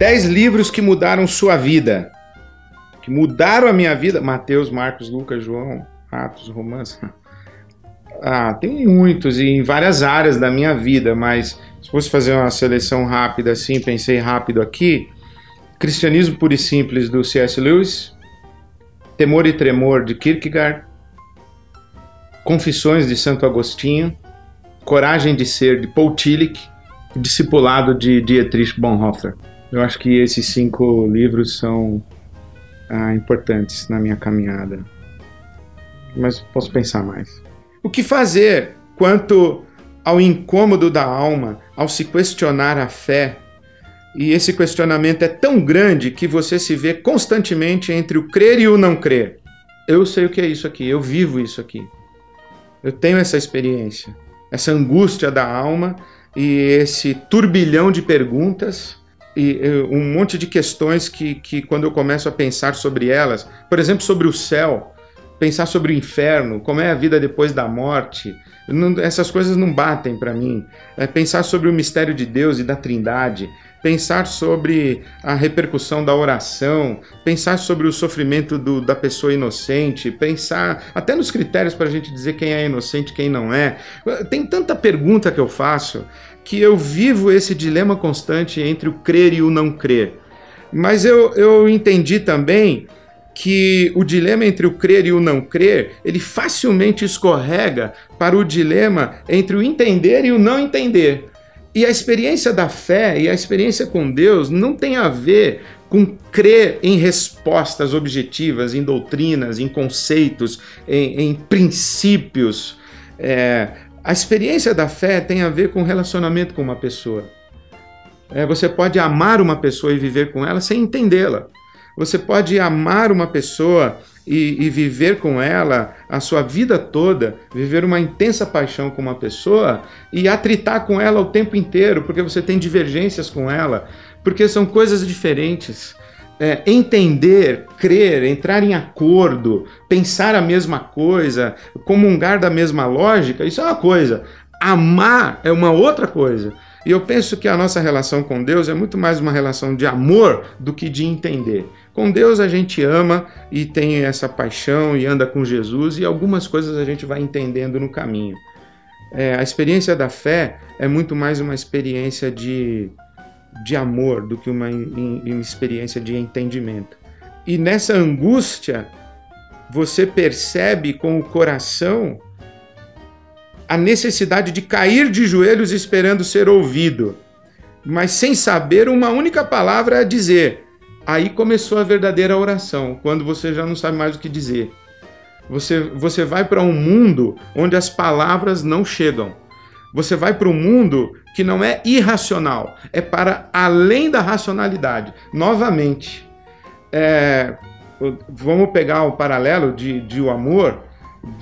10 livros que mudaram sua vida. Que mudaram a minha vida. Mateus, Marcos, Lucas, João, Atos, Romanos. Tem muitos e em várias áreas da minha vida, mas se fosse fazer uma seleção rápida assim, pensei rápido aqui. Cristianismo Puro e Simples, do C.S. Lewis. Temor e Tremor, de Kierkegaard. Confissões, de Santo Agostinho. Coragem de Ser, de Paul Tillich. Discipulado, de Dietrich Bonhoeffer. Eu acho que esses 5 livros são importantes na minha caminhada. Mas posso pensar mais. O que fazer quanto ao incômodo da alma, ao se questionar a fé? E esse questionamento é tão grande que você se vê constantemente entre o crer e o não crer. Eu sei o que é isso aqui, eu vivo isso aqui. Eu tenho essa experiência, essa angústia da alma e esse turbilhão de perguntas e um monte de questões que quando eu começo a pensar sobre elas, por exemplo, sobre o céu, pensar sobre o inferno, como é a vida depois da morte, essas coisas não batem para mim. Pensar sobre o mistério de Deus e da Trindade, pensar sobre a repercussão da oração, pensar sobre o sofrimento da pessoa inocente, pensar até nos critérios para a gente dizer quem é inocente e quem não é. Tem tanta pergunta que eu faço que eu vivo esse dilema constante entre o crer e o não crer. Mas eu entendi também que o dilema entre o crer e o não crer, ele facilmente escorrega para o dilema entre o entender e o não entender. E a experiência da fé e a experiência com Deus não tem a ver com crer em respostas objetivas, em doutrinas, em conceitos, em princípios. A experiência da fé tem a ver com relacionamento com uma pessoa. Você pode amar uma pessoa e viver com ela sem entendê-la. Você pode amar uma pessoa e viver com ela a sua vida toda, viver uma intensa paixão com uma pessoa e atritar com ela o tempo inteiro, porque você tem divergências com ela, porque são coisas diferentes. Entender, crer, entrar em acordo, pensar a mesma coisa, comungar da mesma lógica, isso é uma coisa. Amar é uma outra coisa. E eu penso que a nossa relação com Deus é muito mais uma relação de amor do que de entender. Com Deus a gente ama e tem essa paixão e anda com Jesus e algumas coisas a gente vai entendendo no caminho. A experiência da fé é muito mais uma experiência de amor do que uma experiência de entendimento. E nessa angústia você percebe com o coração a necessidade de cair de joelhos esperando ser ouvido, mas sem saber uma única palavra a dizer. Aí começou a verdadeira oração, quando você já não sabe mais o que dizer. Você vai para um mundo onde as palavras não chegam. Você vai para um mundo que não é irracional, é para além da racionalidade. Novamente, vamos pegar o paralelo de o amor.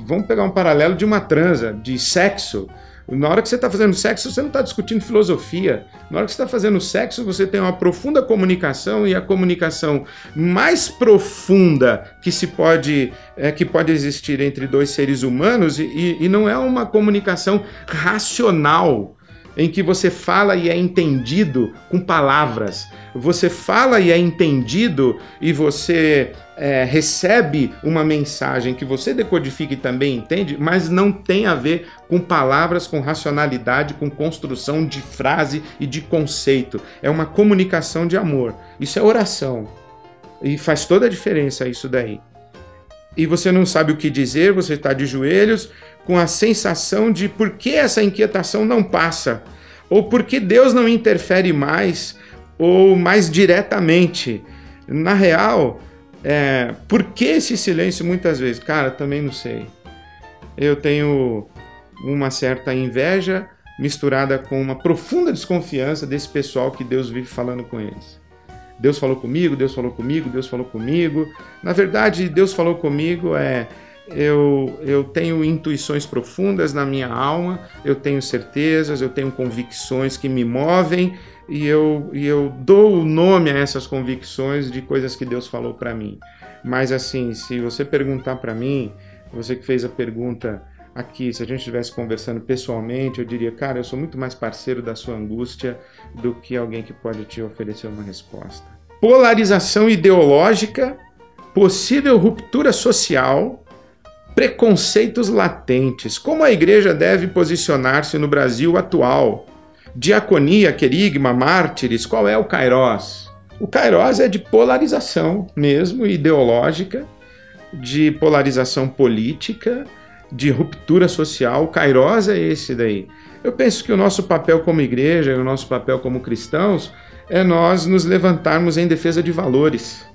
Vamos pegar um paralelo de uma transa, de sexo. Na hora que você está fazendo sexo, você não está discutindo filosofia. Na hora que você está fazendo sexo, você tem uma profunda comunicação e a comunicação mais profunda que pode existir entre dois seres humanos e não é uma comunicação racional, em que você fala e é entendido com palavras. Você fala e é entendido e você recebe uma mensagem que você decodifica e também entende, mas não tem a ver com palavras, com racionalidade, com construção de frase e de conceito. É uma comunicação de amor. Isso é oração. E faz toda a diferença isso daí. E você não sabe o que dizer, você está de joelhos com a sensação de por que essa inquietação não passa, ou por que Deus não interfere mais, ou mais diretamente. Na real, por que esse silêncio muitas vezes? Cara, também não sei. Eu tenho uma certa inveja misturada com uma profunda desconfiança desse pessoal que Deus vive falando com eles. Deus falou comigo, Deus falou comigo, Deus falou comigo. Na verdade, Deus falou comigo eu tenho intuições profundas na minha alma, eu tenho certezas, eu tenho convicções que me movem e eu dou o nome a essas convicções de coisas que Deus falou para mim. Mas assim, se você perguntar para mim, você que fez a pergunta aqui, se a gente estivesse conversando pessoalmente, eu diria, cara, eu sou muito mais parceiro da sua angústia do que alguém que pode te oferecer uma resposta. Polarização ideológica, possível ruptura social, preconceitos latentes. Como a igreja deve posicionar-se no Brasil atual? Diaconia, querigma, mártires, qual é o kairós? O kairós é de polarização mesmo, ideológica, de polarização política, de ruptura social. O kairós é esse daí. Eu penso que o nosso papel como igreja e o nosso papel como cristãos é nós nos levantarmos em defesa de valores.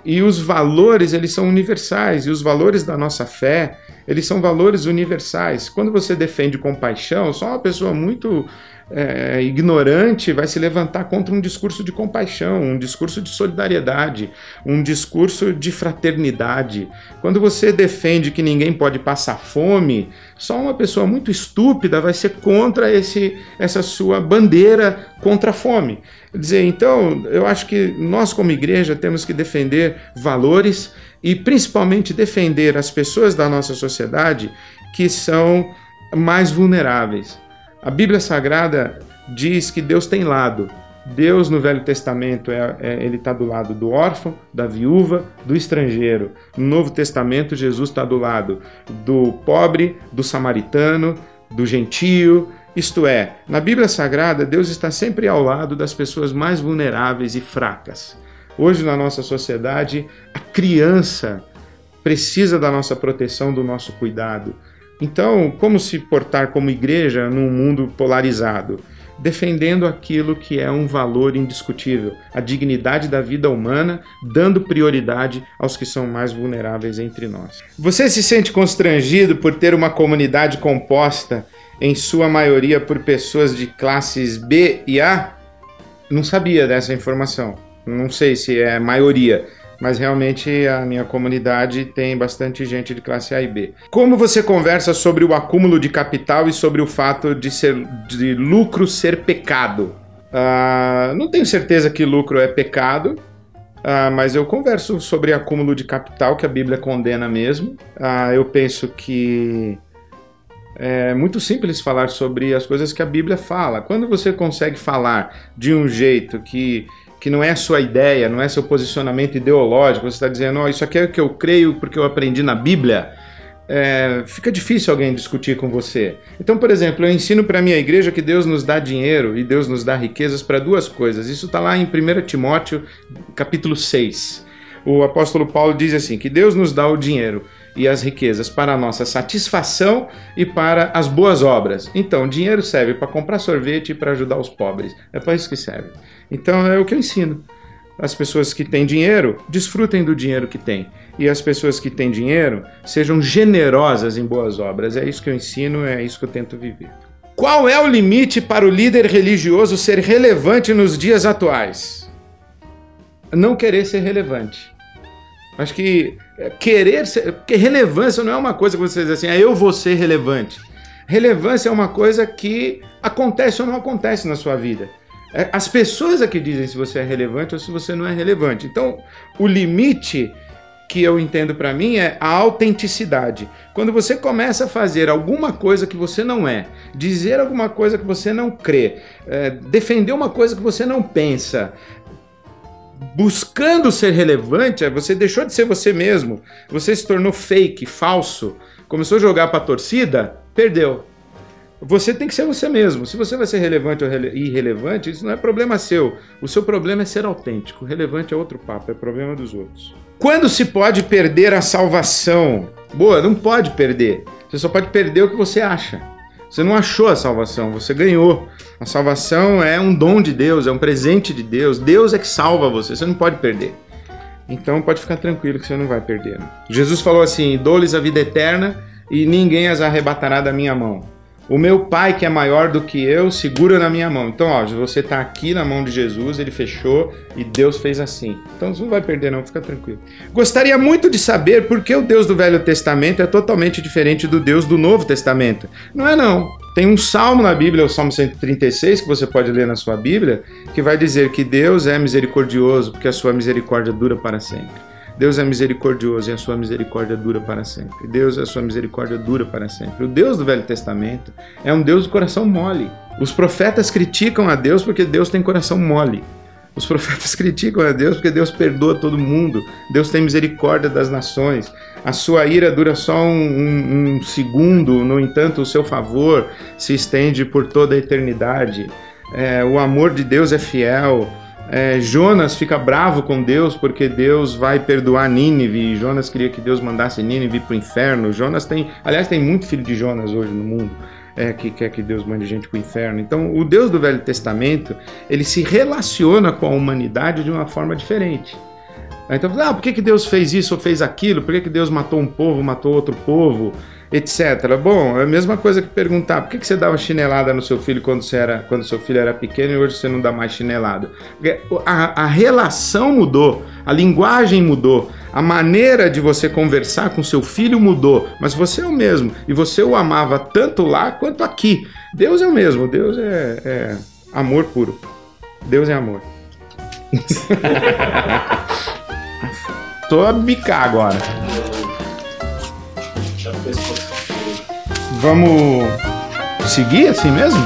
E os valores, eles são universais, e os valores da nossa fé, eles são valores universais. Quando você defende compaixão, só uma pessoa muito ignorante vai se levantar contra um discurso de compaixão, um discurso de solidariedade, um discurso de fraternidade. Quando você defende que ninguém pode passar fome, só uma pessoa muito estúpida vai ser contra essa sua bandeira contra a fome. Quer dizer, então, eu acho que nós como igreja temos que defender valores e principalmente defender as pessoas da nossa sociedade que são mais vulneráveis. A Bíblia Sagrada diz que Deus tem lado. Deus no Velho Testamento ele está do lado do órfão, da viúva, do estrangeiro. No Novo Testamento Jesus está do lado do pobre, do samaritano, do gentio. Isto é, na Bíblia Sagrada Deus está sempre ao lado das pessoas mais vulneráveis e fracas. Hoje na nossa sociedade a criança precisa da nossa proteção, do nosso cuidado. Então, como se portar como igreja num mundo polarizado? Defendendo aquilo que é um valor indiscutível, a dignidade da vida humana, dando prioridade aos que são mais vulneráveis entre nós. Você se sente constrangido por ter uma comunidade composta, em sua maioria, por pessoas de classes B e A? Não sabia dessa informação. Não sei se é maioria, mas realmente a minha comunidade tem bastante gente de classe A e B. Como você conversa sobre o acúmulo de capital e sobre o fato de lucro ser pecado? Não tenho certeza que lucro é pecado, mas eu converso sobre acúmulo de capital, que a Bíblia condena mesmo. Eu penso que é muito simples falar sobre as coisas que a Bíblia fala. Quando você consegue falar de um jeito que não é a sua ideia, não é seu posicionamento ideológico, você está dizendo, isso aqui é o que eu creio porque eu aprendi na Bíblia, fica difícil alguém discutir com você. Então, por exemplo, eu ensino para a minha igreja que Deus nos dá dinheiro e Deus nos dá riquezas para duas coisas. Isso está lá em 1 Timóteo, capítulo 6. O apóstolo Paulo diz assim, que Deus nos dá o dinheiro e as riquezas para a nossa satisfação e para as boas obras. Então, dinheiro serve para comprar sorvete e para ajudar os pobres. É para isso que serve. Então, é o que eu ensino. As pessoas que têm dinheiro, desfrutem do dinheiro que têm. E as pessoas que têm dinheiro, sejam generosas em boas obras. É isso que eu ensino, é isso que eu tento viver. Qual é o limite para o líder religioso ser relevante nos dias atuais? Não querer ser relevante. Acho que querer ser... Porque relevância não é uma coisa que você diz assim, eu vou ser relevante. Relevância é uma coisa que acontece ou não acontece na sua vida. As pessoas é que dizem se você é relevante ou se você não é relevante. Então, o limite que eu entendo para mim é a autenticidade. Quando você começa a fazer alguma coisa que você não é, dizer alguma coisa que você não crê, defender uma coisa que você não pensa, buscando ser relevante, você deixou de ser você mesmo, você se tornou fake, falso, começou a jogar para a torcida, perdeu. Você tem que ser você mesmo. Se você vai ser relevante ou irrelevante, isso não é problema seu. O seu problema é ser autêntico. Relevante é outro papo, é problema dos outros. Quando se pode perder a salvação? Boa, não pode perder. Você só pode perder o que você acha. Você não achou a salvação, você ganhou. A salvação é um dom de Deus, é um presente de Deus. Deus é que salva você não pode perder. Então pode ficar tranquilo que você não vai perder. Né? Jesus falou assim, dou-lhes a vida eterna e ninguém as arrebatará da minha mão. O meu Pai, que é maior do que eu, segura na minha mão. Então, você está aqui na mão de Jesus, ele fechou e Deus fez assim. Então, você não vai perder não, fica tranquilo. Gostaria muito de saber por que o Deus do Velho Testamento é totalmente diferente do Deus do Novo Testamento. Não é não. Tem um salmo na Bíblia, o Salmo 136, que você pode ler na sua Bíblia, que vai dizer que Deus é misericordioso, porque a sua misericórdia dura para sempre. Deus é misericordioso e a sua misericórdia dura para sempre. Deus, a sua misericórdia dura para sempre. O Deus do Velho Testamento é um Deus do coração mole. Os profetas criticam a Deus porque Deus tem coração mole. Os profetas criticam a Deus porque Deus perdoa todo mundo. Deus tem misericórdia das nações. A sua ira dura só um segundo, no entanto, o seu favor se estende por toda a eternidade. O amor de Deus é fiel. Jonas fica bravo com Deus porque Deus vai perdoar Nínive. Jonas queria que Deus mandasse Nínive para o inferno. Aliás, tem muito filho de Jonas hoje no mundo que quer que Deus mande gente para o inferno. Então, o Deus do Velho Testamento, ele se relaciona com a humanidade de uma forma diferente. Então, por que Deus fez isso ou fez aquilo? Por que Deus matou um povo, matou outro povo, etc. Bom, é a mesma coisa que perguntar por que você dava chinelada no seu filho quando seu filho era pequeno e hoje você não dá mais chinelada. Porque a relação mudou, a linguagem mudou, a maneira de você conversar com seu filho mudou, mas você é o mesmo, e você o amava tanto lá quanto aqui. Deus é o mesmo, Deus é amor puro. Deus é amor. Tô a bicar agora. Vamos seguir assim mesmo?